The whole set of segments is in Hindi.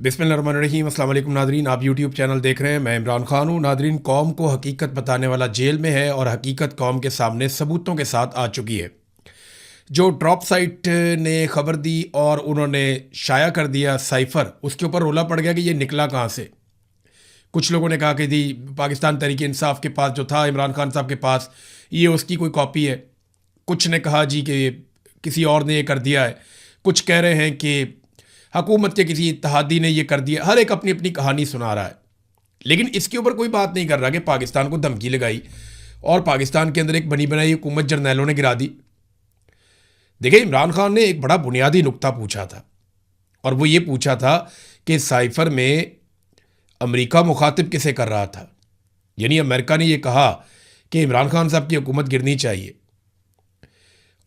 बिस्मिल्लाहिर्रहमानिर्रहीम। अस्सलाम वालेकुम नादरीन, आप यूट्यूब चैनल देख रहे हैं। मैं इमरान खान हूँ। नादरीन, कौम को हकीकत बताने वाला जेल में है और हकीकत कौम के सामने सबूतों के साथ आ चुकी है। जो ड्रॉप साइट ने खबर दी और उन्होंने शाया कर दिया साइफ़र, उसके ऊपर रोला पड़ गया कि ये निकला कहाँ से। कुछ लोगों ने कहा कि जी पाकिस्तान तहरीक इंसाफ के पास जो था इमरान खान साहब के पास, ये उसकी कोई कॉपी है। कुछ ने कहा जी कि किसी और ने ये कर दिया है। कुछ कह रहे हैं कि हुकूमत के किसी इत्तेहादी ने ये कर दिया। हर एक अपनी अपनी कहानी सुना रहा है, लेकिन इसके ऊपर कोई बात नहीं कर रहा कि पाकिस्तान को धमकी लगाई और पाकिस्तान के अंदर एक बनी बनाई हुकूमत जर्नैलों ने गिरा दी। देखिए, इमरान खान ने एक बड़ा बुनियादी नुक्ता पूछा था और वो ये पूछा था कि साइफर में अमेरिका मुखातिब किसे कर रहा था। यानी अमेरिका ने यह कहा कि इमरान खान साहब की हुकूमत गिरनी चाहिए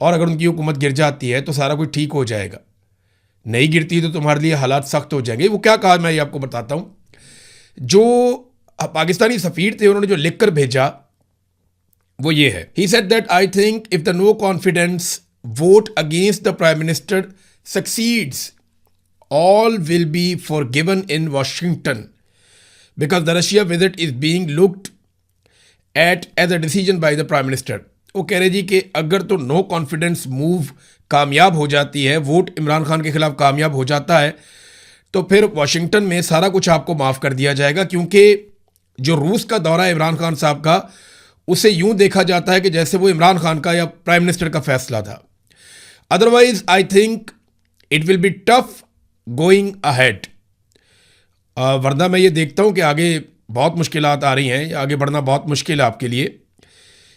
और अगर उनकी हुकूमत गिर जाती है तो सारा कुछ ठीक हो जाएगा, नहीं गिरती तो तुम्हारे लिए हालात सख्त हो जाएंगे। वो क्या कहा मैं ये आपको बताता हूं। जो पाकिस्तानी सफीर थे उन्होंने जो लिख कर भेजा वो ये है। He said that I think if the no confidence vote against the prime minister succeeds all will be forgiven in Washington because the Russia visit is being looked at as a decision by the Prime Minister। वो कह रहे जी कि अगर तो नो कॉन्फिडेंस मूव कामयाब हो जाती है, वोट इमरान खान के खिलाफ कामयाब हो जाता है, तो फिर वाशिंगटन में सारा कुछ आपको माफ़ कर दिया जाएगा, क्योंकि जो रूस का दौरा है इमरान खान साहब का, उसे यूं देखा जाता है कि जैसे वो इमरान खान का या प्राइम मिनिस्टर का फैसला था। Otherwise I think it will be tough going ahead. वरना मैं ये देखता हूँ कि आगे बहुत मुश्किलात आ रही हैं, आगे बढ़ना बहुत मुश्किल है आपके लिए।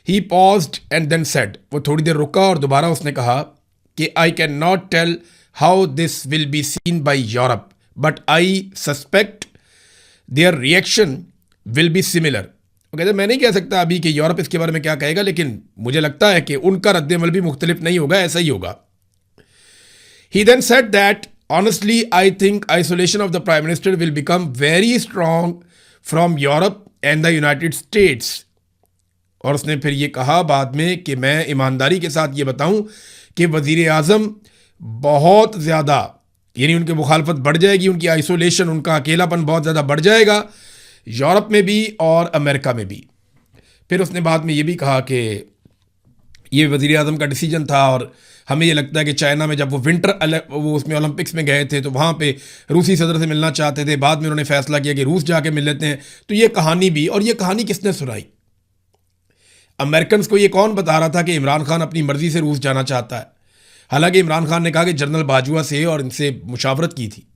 He paused and then said, वो थोड़ी देर रुका और दोबारा उसने कहा कि I can not tell how this will be seen by Europe but I suspect their reaction will be similar. वो कहते मैं नहीं कह सकता अभी कि यूरोप इसके बारे में क्या कहेगा, लेकिन मुझे लगता है कि उनका रद्देमल भी मुख्तलिफ नहीं होगा, ऐसा ही होगा। He then said that honestly I think isolation of the prime minister will become very strong from Europe and the United States। और उसने फिर ये कहा बाद में कि मैं ईमानदारी के साथ ये बताऊं कि वजीर आज़म बहुत ज़्यादा, यानी उनकी मुखालफत बढ़ जाएगी, उनकी आइसोलेशन, उनका अकेलापन बहुत ज़्यादा बढ़ जाएगा यूरोप में भी और अमेरिका में भी। फिर उसने बाद में ये भी कहा कि ये वज़ीर आज़म का डिसीजन था और हमें ये लगता है कि चाइना में जब वो उसमें ओलंपिक्स में गए थे तो वहाँ पे रूसी सदर से मिलना चाहते थे, बाद में उन्होंने फैसला किया कि रूस जाके मिल लेते हैं। तो ये कहानी भी, और ये कहानी किसने सुनाई? अमेरिकन को ये कौन बता रहा था कि इमरान खान अपनी मर्जी से रूस जाना चाहता है? हालांकि इमरान खान ने कहा कि जनरल बाजवा से और इनसे मुशावरत की थी।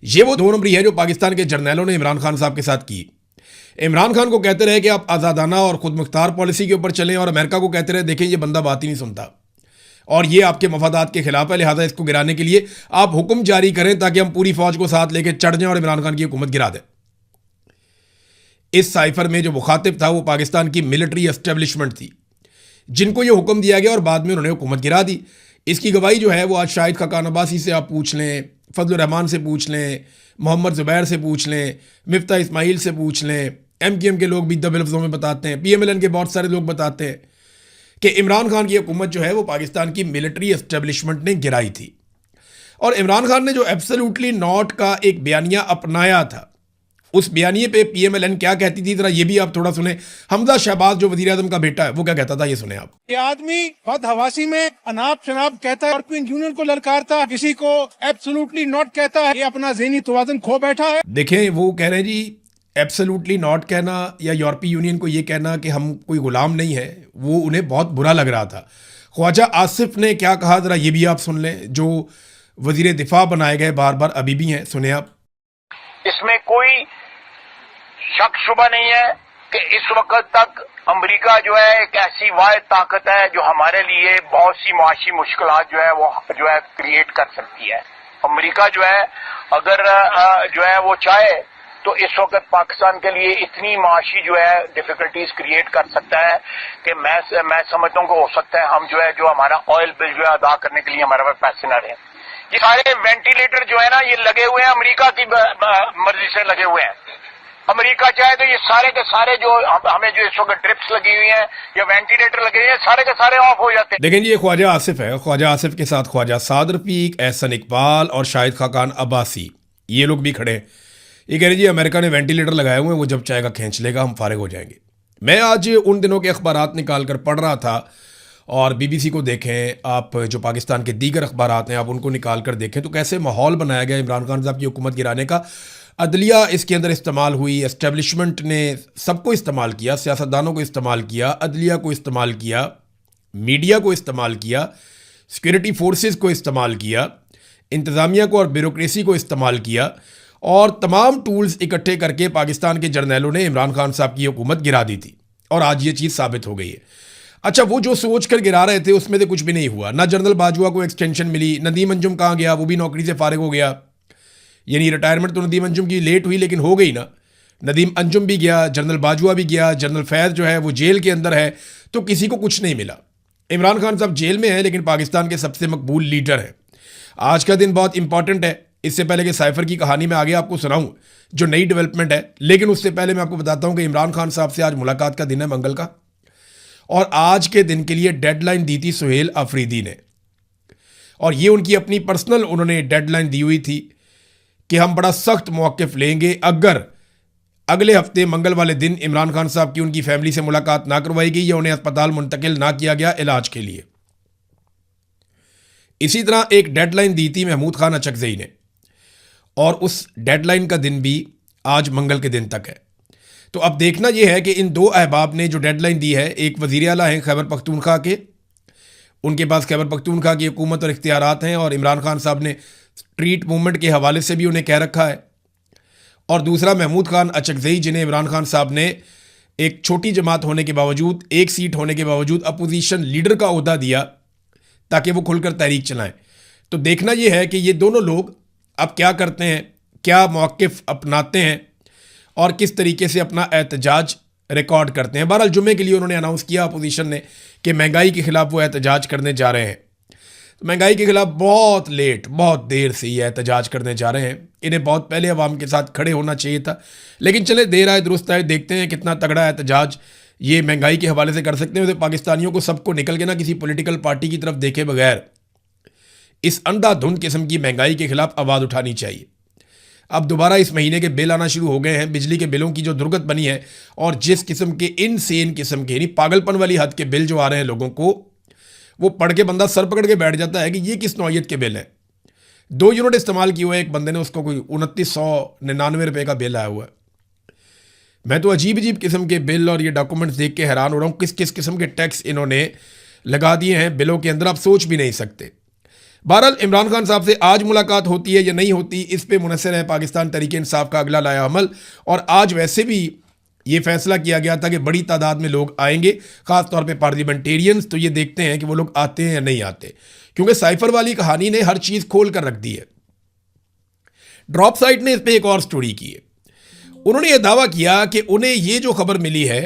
ये वो 2 नंबरी है जो पाकिस्तान के जर्नैलों ने इमरान खान साहब के साथ की। इमरान खान को कहते रहे कि आप आज़ादाना और खुद मुख्तार पॉलिसी के ऊपर चलें, और अमेरिका को कहते रहे देखें ये बंदा बात ही नहीं सुनता और ये आपके मफादात के खिलाफ है, लिहाजा इसको गिराने के लिए आप हुक्म जारी करें ताकि हम पूरी फौज को साथ लेकर चढ़ जाएं और इमरान खान की हुकूमत गिरा दें। इस साइफर में जो मुखातिब था वो पाकिस्तान की मिलिट्री एस्टेब्लिशमेंट थी, जिनको ये हुक्म दिया गया और बाद में उन्होंने हुकूमत गिरा दी। इसकी गवाही जो है वो आज शाहिद खाकान अब्बासी से आप पूछ लें, फजल रहमान से पूछ लें, मोहम्मद जुबैर से पूछ लें, मिफ्ता इस्माइल से पूछ लें। MKM के लोग भी दबे लफ्ज़ों में बताते हैं, PMLN के बहुत सारे लोग बताते हैं कि इमरान खान की हुकूमत जो है वो पाकिस्तान की मिलिट्री एस्टेब्लिशमेंट ने गिराई थी। और इमरान खान ने जो एब्सोल्युटली नॉट का एक बयानिया अपनाया था, उस बयानिए पे PMLN क्या कहती थी, जरा ये भी आप थोड़ा सुने। हमजा शहबाज जो वजीर आज़म का बेटा है वो क्या कहता था, ये सुने आप। ये आदमी बहुत हवासी में अनाप शनाप कहता है, यूरोपियन यूनियन को ललकारता, किसी को एब्सोल्युटली नॉट कहता है, ये अपना ज़हनी तवाज़ुन खो बैठा है। देखें, वो कह रहे हैं जी एब्सोल्युटली नॉट कहना या यूरोपीय यूनियन को ये कहना कि हम कोई गुलाम नहीं है, वो उन्हें बहुत बुरा लग रहा था। ख्वाजा आसिफ ने क्या कहा, जरा ये भी आप सुन लें, जो वजीर दिफा बनाए गए बार बार अभी भी हैं, सुने आप। इसमें कोई शक शुबा नहीं है कि इस वक्त तक अमेरिका जो है एक ऐसी वाहिद ताकत है जो हमारे लिए बहुत सी मुआशी मुश्किलात जो है क्रिएट कर सकती है। अमेरिका जो है अगर जो है वो चाहे तो इस वक्त पाकिस्तान के लिए इतनी माशी जो है डिफिकल्टीज क्रिएट कर सकता है कि मैं समझता हूँ कि हो सकता है हम जो हमारा ऑयल बिल जो है अदा करने के लिए हमारे पास पैसे न रहे। ये सारे वेंटिलेटर जो है ना ये लगे हुए हैं, अमेरिका की मर्जी से लगे हुए हैं। अमेरिका चाहे तो ये सारे के सारे जो हमें जो इस वक्त ड्रिप्स लगी हुई हैं या वेंटिलेटर लगे हुए हैं, सारे के सारे ऑफ हो जाते हैं। देखें जी, ये ख्वाजा आसिफ है। ख्वाजा आसिफ के साथ ख्वाजा साद रफीक, एहसन इकबाल और शाहिद खाकान अब्बासी, ये लोग भी खड़े हैं, ये कह रहे जी अमेरिका ने वेंटिलेटर लगाए हुए हैं, वो जब चाहेगा खींच लेगा, हम फारिग हो जाएंगे। मैं आज उन दिनों के अखबारात निकाल कर पढ़ रहा था, और बीबीसी को देखें आप, जो पाकिस्तान के दीगर अखबारात हैं आप उनको निकाल कर देखें, तो कैसे माहौल बनाया गया इमरान खान साहब की हुकूमत गिराने का। अदलिया इसके अंदर इस्तेमाल हुई, एस्टेब्लिशमेंट ने सबको इस्तेमाल किया, सियासतदानों को इस्तेमाल किया, अदलिया को इस्तेमाल किया, मीडिया को इस्तेमाल किया, सिक्योरिटी फोर्सेस को इस्तेमाल किया, इंतज़ामिया को और ब्यूरोक्रेसी को इस्तेमाल किया, और तमाम टूल्स इकट्ठे करके पाकिस्तान के जर्नैलों ने इमरान खान साहब की हुकूमत गिरा दी थी, और आज ये चीज़ साबित हो गई है। अच्छा, वो जो सोच कर गिरा रहे थे उसमें से कुछ भी नहीं हुआ। ना जनरल बाजवा को एक्सटेंशन मिली, नदीम अंजुम कहाँ गया, वो भी नौकरी से फारिग हो गया। यानी रिटायरमेंट तो नदीम अंजुम की लेट हुई लेकिन हो गई ना। नदीम अंजुम भी गया, जनरल बाजवा भी गया, जनरल फैज़ जो है वो जेल के अंदर है, तो किसी को कुछ नहीं मिला। इमरान खान साहब जेल में है लेकिन पाकिस्तान के सबसे मकबूल लीडर हैं। आज का दिन बहुत इंपॉर्टेंट है। इससे पहले कि साइफर की कहानी में आगे आपको सुनाऊं जो नई डेवलपमेंट है, लेकिन उससे पहले मैं आपको बताता हूं कि इमरान खान साहब से आज मुलाकात का दिन है, मंगल का, और आज के दिन के लिए डेडलाइन दी थी सुहेल अफरीदी ने, और ये उनकी अपनी पर्सनल उन्होंने डेडलाइन दी हुई थी कि हम बड़ा सख्त मौक़िफ़ लेंगे अगर अगले हफ्ते मंगल वाले दिन इमरान खान साहब की उनकी फैमिली से मुलाकात ना करवाई गई या उन्हें अस्पताल मुंतकिल ना किया गया इलाज के लिए। इसी तरह एक डेडलाइन दी थी महमूद खान अचकज़ई ने, और उस डेडलाइन का दिन भी आज मंगल के दिन तक है। तो अब देखना यह है कि इन दो अहबाब ने जो डेडलाइन दी है, एक वज़ीर आला हैं खैबर पख्तूनख्वा के, उनके पास खैबर पख्तूनख्वा की हुकूमत और इख्तियारात हैं, और इमरान खान साहब ने स्ट्रीट मूवमेंट के हवाले से भी उन्हें कह रखा है, और दूसरा महमूद खान अचकज़ई जिन्हें इमरान खान साहब ने एक छोटी जमात होने के बावजूद, एक सीट होने के बावजूद अपोजिशन लीडर का ओहदा दिया ताकि वो खुलकर तहरीक चलाएं। तो देखना यह है कि ये दोनों लोग अब क्या करते हैं, क्या मौक़िफ़ अपनाते हैं और किस तरीके से अपना एहतजाज रिकॉर्ड करते हैं। बहरहाल जुमे के लिए उन्होंने अनाउंस किया अपोजिशन ने कि महंगाई के ख़िलाफ़ वो एहतजाज करने जा रहे हैं। तो महंगाई के ख़िलाफ़ बहुत लेट, बहुत देर से ये एहतजाज करने जा रहे हैं। इन्हें बहुत पहले अवाम के साथ खड़े होना चाहिए था, लेकिन चले देर आए दुरुस्त आए, देखते हैं कितना तगड़ा एहतजाज ये महंगाई के हवाले से कर सकते हैं। तो पाकिस्तानियों को सबको निकल के ना किसी पॉलिटिकल पार्टी की तरफ देखे बगैर इस अंधाधुंध किस्म की महंगाई के खिलाफ आवाज़ उठानी चाहिए। अब दोबारा इस महीने के बिल आना शुरू हो गए हैं, बिजली के बिलों की जो दुर्गत बनी है, और जिस किस्म के इनसेन किस्म के, यानी पागलपन वाली हद के बिल जो आ रहे हैं लोगों को, वो पढ़ के बंदा सर पकड़ के बैठ जाता है कि ये किस नौयत के बिल हैं। 2 यूनिट इस्तेमाल किए हुए एक बंदे ने, उसको कोई 2999 रुपये का बिल आया हुआ है। मैं तो अजीब अजीब किस्म के बिल और ये डॉक्यूमेंट्स देख के हैरान हो रहा हूँ, किस किस किस्म के टैक्स इन्होंने लगा दिए हैं बिलों के अंदर, आप सोच भी नहीं सकते। बहरहाल इमरान खान साहब से आज मुलाकात होती है या नहीं होती, इस पे मुनहसर है पाकिस्तान तहरीक इंसाफ का अगला लाया अमल। और आज वैसे भी ये फैसला किया गया था कि बड़ी तादाद में लोग आएंगे, ख़ास तौर पे पार्लियामेंटेरियंस। तो ये देखते हैं कि वो लोग आते हैं या नहीं आते, क्योंकि साइफर वाली कहानी ने हर चीज़ खोल कर रख दी है। ड्रॉप साइट ने इस पर एक और स्टोरी की है। उन्होंने ये दावा किया कि उन्हें ये जो खबर मिली है,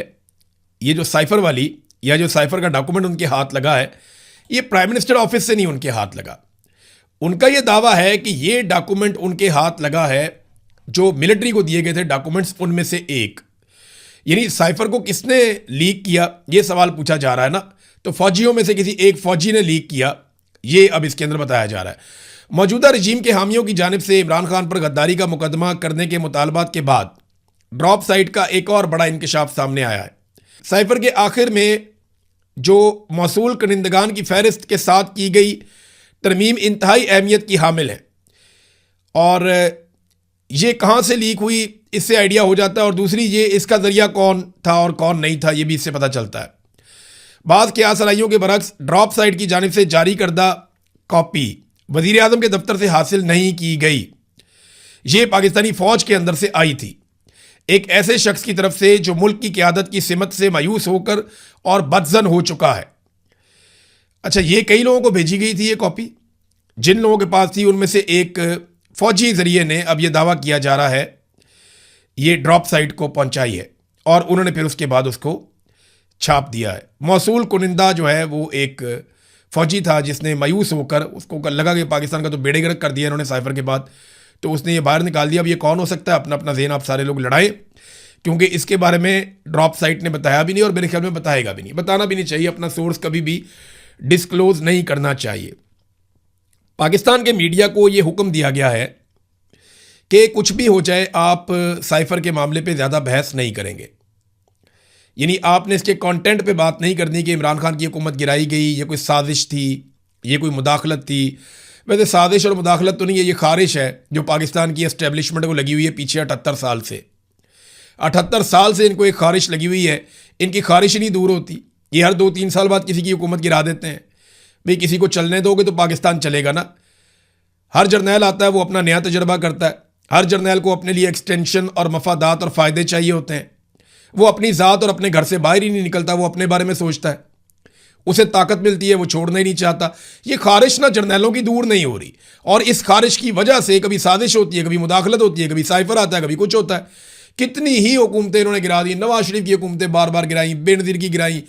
ये जो साइफर वाली या जो साइफर का डॉक्यूमेंट उनके हाथ लगा है, ये प्राइम मिनिस्टर ऑफिस से नहीं उनके हाथ लगा। उनका ये दावा है कि ये डॉक्यूमेंट उनके हाथ लगा है जो मिलिट्री को दिए गए थे डॉक्यूमेंट्स, उनमें से एक। यानी साइफर को किसने लीक किया, ये सवाल पूछा जा रहा है ना। तो फौजियों में से किसी एक फौजी ने लीक किया, ये अब इसके अंदर बताया जा रहा है। मौजूदा रजीम के हामियों की जानिब से इमरान खान पर गद्दारी का मुकदमा करने के मुतालबात के बाद ड्रॉप साइट का एक और बड़ा इंकशाफ सामने आया है। साइफर के आखिर में जो मौसूल कनिंदगान की फहरिस्त के साथ की गई तरमीम इंतहाई अहमियत की हामिल है, और ये कहाँ से लीक हुई इससे आइडिया हो जाता है, और दूसरी ये इसका ज़रिया कौन था और कौन नहीं था, ये भी इससे पता चलता है। बाज़ क़ियास आराइयों के बरक्स ड्रॉप साइट की जानिब से जारी करदा कॉपी वज़ीर आज़म के दफ्तर से हासिल नहीं की गई। ये पाकिस्तानी फ़ौज के अंदर से आई थी, एक ऐसे शख्स की तरफ से जो मुल्क की क़यादत की सिमत से मायूस होकर और बदज़न हो चुका है। अच्छा, ये कई लोगों को भेजी गई थी ये कॉपी। जिन लोगों के पास थी उनमें से एक फ़ौजी ज़रिए ने, अब ये दावा किया जा रहा है, ये ड्रॉप साइट को पहुंचाई है, और उन्होंने फिर उसके बाद उसको छाप दिया है। मौसूल कुनिंदा जो है वो एक फ़ौजी था जिसने मायूस होकर, उसको लगा कि पाकिस्तान का तो बेड़े गर्क कर दिया इन्होंने साइफर के बाद, तो उसने ये बाहर निकाल दिया। अब ये कौन हो सकता है, अपना अपना ज़हन आप सारे लोग लड़ाएं, क्योंकि इसके बारे में ड्रॉप साइट ने बताया भी नहीं और मेरे ख्याल में बताएगा भी नहीं, बताना भी नहीं चाहिए। अपना सोर्स कभी भी डिस्क्लोज नहीं करना चाहिए। पाकिस्तान के मीडिया को ये हुक्म दिया गया है कि कुछ भी हो जाए आप साइफर के मामले पे ज़्यादा बहस नहीं करेंगे, यानी आपने इसके कंटेंट पे बात नहीं करनी कि इमरान खान की हुकूमत गिराई गई, ये कोई साजिश थी, ये कोई मुदाखलत थी। वैसे साजिश और मुदाखलत तो नहीं है, ये खारिश है जो पाकिस्तान की एस्टेब्लिशमेंट को लगी हुई है पीछे 78 साल से। 78 साल से इनको एक खारिश लगी हुई है, इनकी खारिश नहीं दूर होती। ये हर 2-3 साल बाद किसी की हुकूमत गिरा देते हैं। भाई किसी को चलने दोगे तो पाकिस्तान चलेगा ना। हर जर्नैल आता है वो अपना नया तजर्बा करता है, हर जर्नैल को अपने लिए एक्सटेंशन और मफादात और फ़ायदे चाहिए होते हैं। वो अपनी ज़ात और अपने घर से बाहर ही नहीं निकलता, वो अपने बारे में सोचता है, उसे ताकत मिलती है, वो छोड़ना ही नहीं चाहता। ये खारिश ना जर्नैलों की दूर नहीं हो रही, और इस खारिश की वजह से कभी साजिश होती है, कभी मुदाखलत होती है, कभी साइफर आता है, कभी कुछ होता है। कितनी ही हुकूमतें इन्होंने गिरा दी, नवाज शरीफ की हुकूमतें बार बार गिराई, बेनज़ीर की गिराई,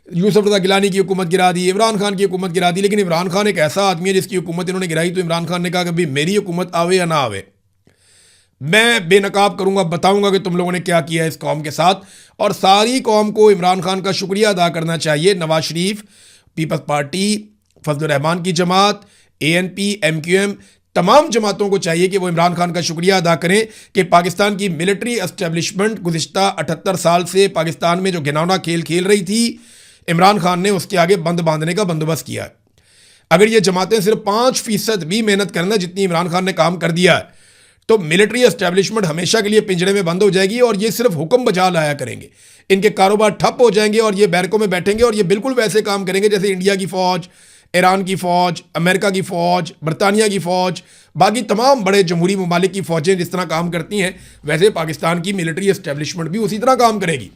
यूसुफ रज़ा गिलानी की हुकूमत गिरा दी, इमरान खान की हुकूमत गिरा दी। लेकिन इमरान खान एक ऐसा आदमी है जिसकी हुकूमत इन्होंने गिराई तो इमरान खान ने कहा कि भाई मेरी हुकूमत आवे या ना आवे, मैं बेनकाब करूंगा, बताऊंगा कि तुम लोगों ने क्या किया इस कौम के साथ। और सारी कौम को इमरान खान का शुक्रिया अदा करना चाहिए। नवाज शरीफ, पीपल्स पार्टी, फजल रहमान की जमात, ANP, MQM, तमाम जमातों को चाहिए कि वो इमरान खान का शुक्रिया अदा करें कि पाकिस्तान की मिलिट्री एस्टेब्लिशमेंट गुज़िश्ता 78 साल से पाकिस्तान में जो घिनौना खेल खेल रही थी, इमरान खान ने उसके आगे बंद बांधने का बंदोबस्त किया है। अगर ये जमातें सिर्फ 5% भी मेहनत करना जितनी इमरान खान ने काम कर दिया है, तो मिलिट्री एस्टेब्लिशमेंट हमेशा के लिए पिंजरे में बंद हो जाएगी और ये सिर्फ हुक्म बजा लाया करेंगे। इनके कारोबार ठप हो जाएंगे और ये बैरकों में बैठेंगे और ये बिल्कुल वैसे काम करेंगे जैसे इंडिया की फ़ौज, ईरान की फ़ौज, अमेरिका की फ़ौज, बरतानिया की फ़ौज, बाकी तमाम बड़े जमहूरी ममालिक की फ़ौजें जिस तरह काम करती हैं, वैसे पाकिस्तान की मिलिट्री एस्टेब्लिशमेंट भी उसी तरह काम करेगी।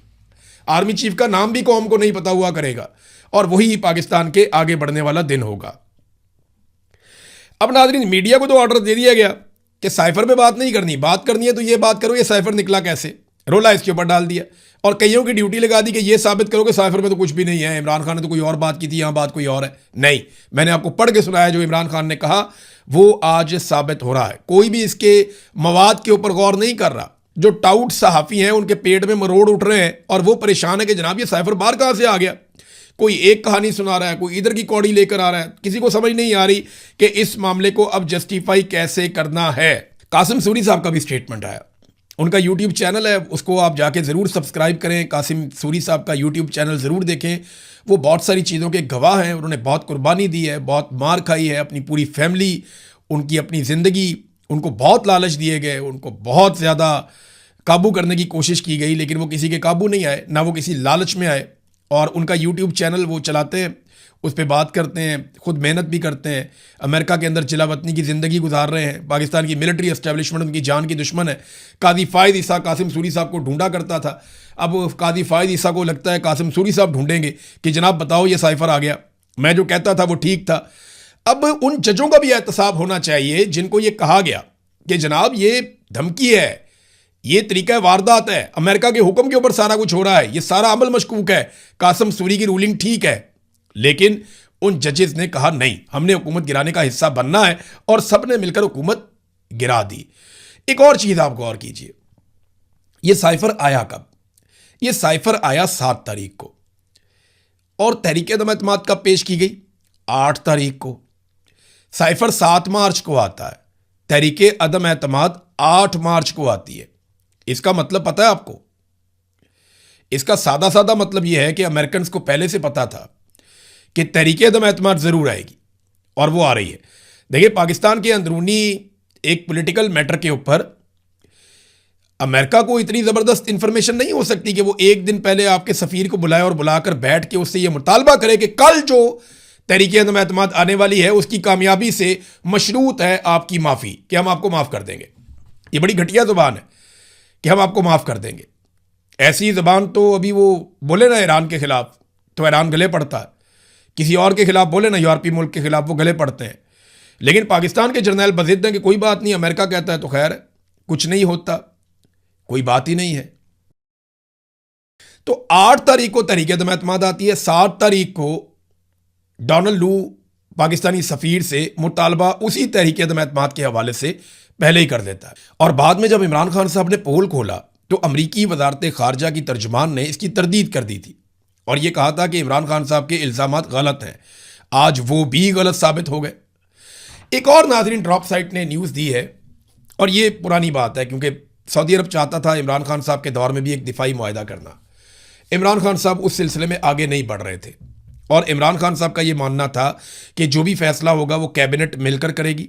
आर्मी चीफ का नाम भी कौम को नहीं पता हुआ करेगा और वही पाकिस्तान के आगे बढ़ने वाला दिन होगा। अब नाज़रीन, मीडिया को तो ऑर्डर दे दिया गया कि साइफर पे बात नहीं करनी, बात करनी है तो ये बात करो ये साइफर निकला कैसे, रोला इसके ऊपर डाल दिया और कईयों की ड्यूटी लगा दी कि ये साबित करो कि साइफर में तो कुछ भी नहीं है, इमरान खान ने तो कोई और बात की थी, यहाँ बात कोई और है। नहीं, मैंने आपको पढ़ के सुनाया जो इमरान खान ने कहा वो आज साबित हो रहा है। कोई भी इसके मवाद के ऊपर गौर नहीं कर रहा। जो टाउट सहाफ़ी हैं उनके पेट में मरोड़ उठ रहे हैं और वो परेशान है कि जनाब ये साइफर बाहर कहाँ से आ गया। कोई एक कहानी सुना रहा है, कोई इधर की कौड़ी लेकर आ रहा है, किसी को समझ नहीं आ रही कि इस मामले को अब जस्टिफाई कैसे करना है। कासिम सूरी साहब का भी स्टेटमेंट आया, उनका यूट्यूब चैनल है, उसको आप जाके ज़रूर सब्सक्राइब करें। कासिम सूरी साहब का यूट्यूब चैनल ज़रूर देखें। वो बहुत सारी चीज़ों के गवाह हैं, उन्होंने बहुत कुर्बानी दी है, बहुत मार खाई है, अपनी पूरी फैमिली, उनकी अपनी ज़िंदगी, उनको बहुत लालच दिए गए, उनको बहुत ज़्यादा काबू करने की कोशिश की गई, लेकिन वो किसी के काबू नहीं आए, ना वो किसी लालच में आए। और उनका यूट्यूब चैनल वो चलाते हैं, उस पर बात करते हैं, खुद मेहनत भी करते हैं, अमेरिका के अंदर जिला वतनी की ज़िंदगी गुजार रहे हैं। पाकिस्तान की मिलिट्री एस्टेब्लिशमेंट उनकी जान की दुश्मन है। काजी फ़ायद ईसा कासिम सूरी साहब को ढूंढा करता था, अब काजी फ़ायद ईसा को लगता है कासिम सूरी साहब ढूंढेंगे कि जनाब बताओ ये साइफर आ गया, मैं जो कहता था वो ठीक था। अब उन जजों का भी एहतसाब होना चाहिए जिनको ये कहा गया कि जनाब ये धमकी है, ये तरीका वारदात है, अमेरिका के हुक्म के ऊपर सारा कुछ हो रहा है, ये सारा अमल मशकूक है, कासिम सूरी की रूलिंग ठीक है। लेकिन उन जजेस ने कहा नहीं, हमने हुकूमत गिराने का हिस्सा बनना है और सब ने मिलकर हुकूमत गिरा दी। एक और चीज़ आप गौर कीजिए, ये साइफर आया कब? ये साइफर आया 7 तारीख को और तहरीक अदम एतमाद कब पेश की गई? 8 तारीख को। साइफर 7 मार्च को आता है, तहरीक अदम एतमाद 8 मार्च को आती है। इसका मतलब पता है आपको? इसका सादा सादा मतलब यह है कि अमेरिकन को पहले से पता था कि तहरीक अदम एतमाद ज़रूर आएगी और वो आ रही है। देखिए, पाकिस्तान के अंदरूनी एक पॉलिटिकल मैटर के ऊपर अमेरिका को इतनी ज़बरदस्त इंफॉर्मेशन नहीं हो सकती कि वो एक दिन पहले आपके सफ़ीर को बुलाए और बुलाकर बैठ के उससे ये मुतालबा करे कि कल जो तहरीक अदम एतमाद आने वाली है उसकी कामयाबी से मशरूत है आपकी माफ़ी, कि हम आपको माफ़ कर देंगे। ये बड़ी घटिया ज़ुबान है कि हम आपको माफ़ कर देंगे। ऐसी ज़बान तो अभी वो बोले ना ईरान के ख़िलाफ़ तो ईरान गले पड़ता है, किसी और के ख़िलाफ़ बोले ना यूरोपीय मुल्क के ख़िलाफ़ वो गले पड़ते हैं। लेकिन पाकिस्तान के जर्नैल बज़िद हैं कि कोई बात नहीं, अमेरिका कहता है तो खैर है, कुछ नहीं होता, कोई बात ही नहीं है। तो 8 तारीख को तहरीक अदम एतमाद आती है, 7 तारीख को डोनाल्ड लू पाकिस्तानी सफ़ीर से मुतालबा उसी तहरीक अदम एतमाद के हवाले से पहले ही कर देता है। और बाद में जब इमरान खान साहब ने पोल खोला तो अमरीकी वजारत ख़ारजा की तर्जुमान ने इसकी तरदीद कर दी थी और ये कहा था कि इमरान खान साहब के इल्ज़ामात गलत हैं। आज वो भी गलत साबित हो गए। एक और नाज़रीन ड्रॉप साइट ने न्यूज़ दी है और ये पुरानी बात है, क्योंकि सऊदी अरब चाहता था इमरान खान साहब के दौर में भी एक दिफाई मुआहदा करना। इमरान खान साहब उस सिलसिले में आगे नहीं बढ़ रहे थे और इमरान खान साहब का ये मानना था कि जो भी फैसला होगा वो कैबिनेट मिलकर करेगी,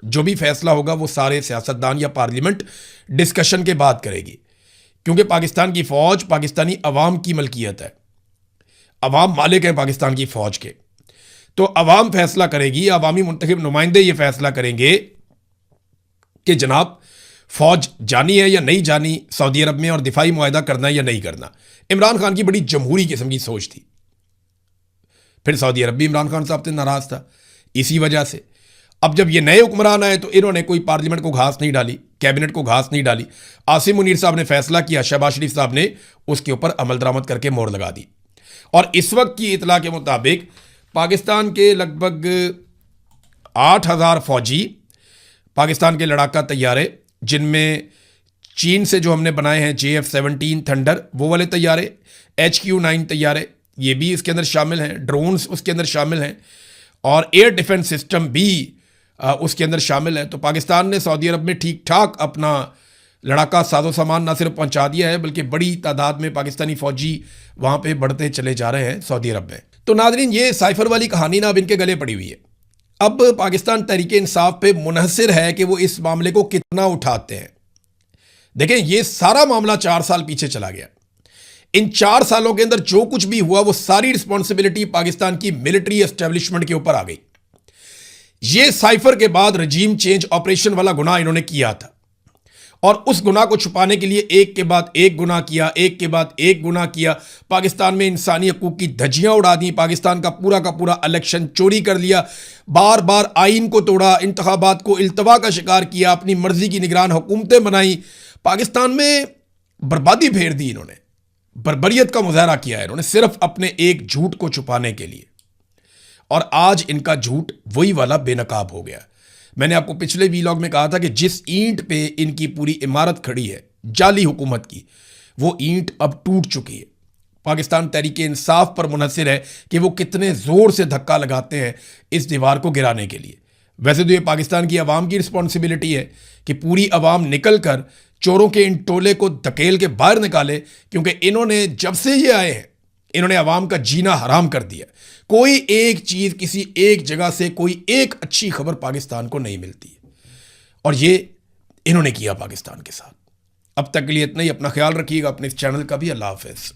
जो भी फैसला होगा वो सारे सियासतदान या पार्लियामेंट डिस्कशन के बाद करेगी, क्योंकि पाकिस्तान की फ़ौज पाकिस्तानी अवाम की मलकियत है, अवाम मालिक है पाकिस्तान की फ़ौज के। तो अवाम फैसला करेगी, अवामी मुंतखब नुमाइंदे ये फैसला करेंगे कि जनाब फ़ौज जानी है या नहीं जानी सऊदी अरब में और दिफाई मुआहदा करना है या नहीं करना। इमरान खान की बड़ी जमहूरी किस्म की सोच थी। फिर सऊदी अरब भी इमरान खान साहब से नाराज़ था इसी वजह से। अब जब ये नए हुक्मरान आए तो इन्होंने कोई पार्लियामेंट को घास नहीं डाली, कैबिनेट को घास नहीं डाली। आसिम मुनीर साहब ने फैसला किया, शहबाज शरीफ साहब ने उसके ऊपर अमल दरामद करके मोहर लगा दी। और इस वक्त की इतला के मुताबिक पाकिस्तान के लगभग 8,000 फौजी, पाकिस्तान के लड़ाका तैयारे, जिनमें चीन से जो हमने बनाए हैं JF-17 थंडर वो वाले तैयारे, HQ-9 तैयारे ये भी इसके अंदर शामिल हैं, ड्रोन्स उसके अंदर शामिल हैं और एयर डिफेंस सिस्टम भी उसके अंदर शामिल है। तो पाकिस्तान ने सऊदी अरब में ठीक ठाक अपना लड़ाका साजो सामान ना सिर्फ पहुंचा दिया है बल्कि बड़ी तादाद में पाकिस्तानी फौजी वहाँ पे बढ़ते चले जा रहे हैं सऊदी अरब में। तो नाजरीन, ये साइफर वाली कहानी ना अब इनके गले पड़ी हुई है। अब पाकिस्तान तहरीक इंसाफ पे मुनहसिर है कि वो इस मामले को कितना उठाते हैं। देखें, ये सारा मामला 4 साल पीछे चला गया। इन 4 सालों के अंदर जो कुछ भी हुआ वो सारी रिस्पॉन्सिबिलिटी पाकिस्तान की मिलिट्री एस्टेब्लिशमेंट के ऊपर आ गई। ये साइफर के बाद रजीम चेंज ऑपरेशन वाला गुनाह इन्होंने किया था और उस गुनाह को छुपाने के लिए एक के बाद एक गुनाह किया, एक के बाद एक गुनाह किया। पाकिस्तान में इंसानी हकूक की धज्जियां उड़ा दी, पाकिस्तान का पूरा इलेक्शन चोरी कर लिया, बार बार आइन को तोड़ा, इंतखाबात को इल्तवा का शिकार किया, अपनी मर्जी की निगरान हुकूमतें बनाई, पाकिस्तान में बर्बादी फेर दी। इन्होंने बर्बरियत का मुजाहरा किया है इन्होंने सिर्फ अपने एक झूठ को छुपाने के लिए। और आज इनका झूठ वही वाला बेनकाब हो गया। मैंने आपको पिछले वीलॉग में कहा था कि जिस ईंट पे इनकी पूरी इमारत खड़ी है जाली हुकूमत की, वो ईंट अब टूट चुकी है। पाकिस्तान तहरीक इंसाफ पर मुनहसिर है कि वो कितने ज़ोर से धक्का लगाते हैं इस दीवार को गिराने के लिए। वैसे तो ये पाकिस्तान की आवाम की रिस्पॉन्सिबिलिटी है कि पूरी आवाम निकल कर चोरों के इन टोले को धकेल के बाहर निकाले, क्योंकि इन्होंने जब से ये आए हैं इन्होंने आवाम का जीना हराम कर दिया। कोई एक चीज़ किसी एक जगह से, कोई एक अच्छी खबर पाकिस्तान को नहीं मिलती और ये इन्होंने किया पाकिस्तान के साथ। अब तक के लिए इतना ही। अपना ख्याल रखिएगा, अपने इस चैनल का भी। अल्लाह हाफ़िज़।